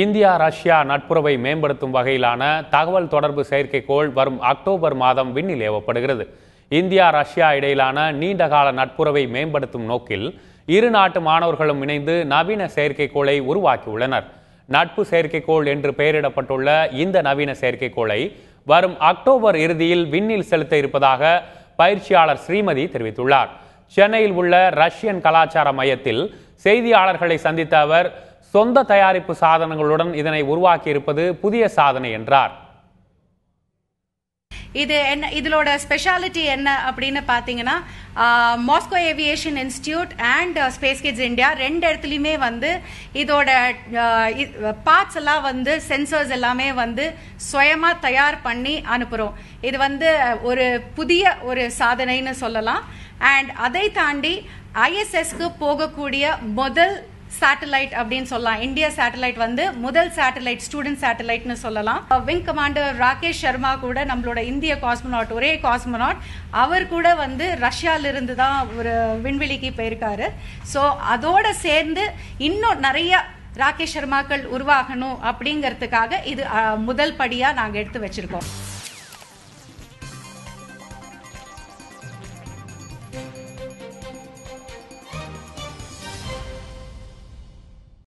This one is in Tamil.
இந்தியா ரஷ்யா நட்புறவை மேம்படுத்தும் வகையிலான தகவல் தொடர்பு செயற்கைக்கோள் வரும் அக்டோபர் மாதம் விண்ணில் ஏவப்படுகிறது. இந்தியா ரஷ்யா இடையிலான நீண்டகால நட்புறவை மேம்படுத்தும் நோக்கில் இரு நாட்டு மாணவர்களும் இணைந்து நவீன செயற்கைக்கோளை உருவாக்கியுள்ளனர். நட்பு செயற்கைக்கோள் என்று பெயரிடப்பட்டுள்ள இந்த நவீன செயற்கைக்கோளை வரும் அக்டோபர் இறுதியில் விண்ணில் செலுத்த இருப்பதாக பயிற்சியாளர் ஸ்ரீமதி தெரிவித்துள்ளார். சென்னையில் உள்ள ரஷ்யன் கலாச்சார மையத்தில் செய்தியாளர்களை சந்தித்த அவர், சொந்த தயாரிப்பு சாதனங்களுடன் இதனை உருவாக்கி இருப்பது புதிய சாதனை என்றார். இதோட ஸ்பெஷாலிட்டி என்ன அப்படின்னு பாத்தீங்கன்னா, Moscow aviation institute and space kids India ரெண்டு இடத்துலயுமே இதோட பார்ட்ஸ் எல்லாம் சென்சர்ஸ் எல்லாமே சுயமா தயார் பண்ணி அனுப்புறோம். இது ஒரு புதிய ஒரு சாதனைன்னு சொல்லலாம். அண்ட் அதை தாண்டி ISSக்கு போகக்கூடிய முதல் சேட்டலைட் அப்படின்னு சொல்லலாம். இந்தியா சேட்டலைட் முதல் சேட்டலைட், ஸ்டூடெண்ட் சேட்டலைட்னு சொல்லலாம். விங் கமாண்டர் ராகேஷ் சர்மா கூட நம்மளோட இந்திய காஸ்மோனாட், ஒரே காஸ்மோனாட், அவர் கூட ரஷ்யால இருந்து தான் ஒரு விண்வெளிக்கு போயிருக்காரு. ஸோ அதோட சேர்ந்து இன்னும் நிறைய ராகேஷ் சர்மாக்கள் உருவாகணும் அப்படிங்கிறதுக்காக இது முதல் படியா நாங்க எடுத்து வச்சிருக்கோம்.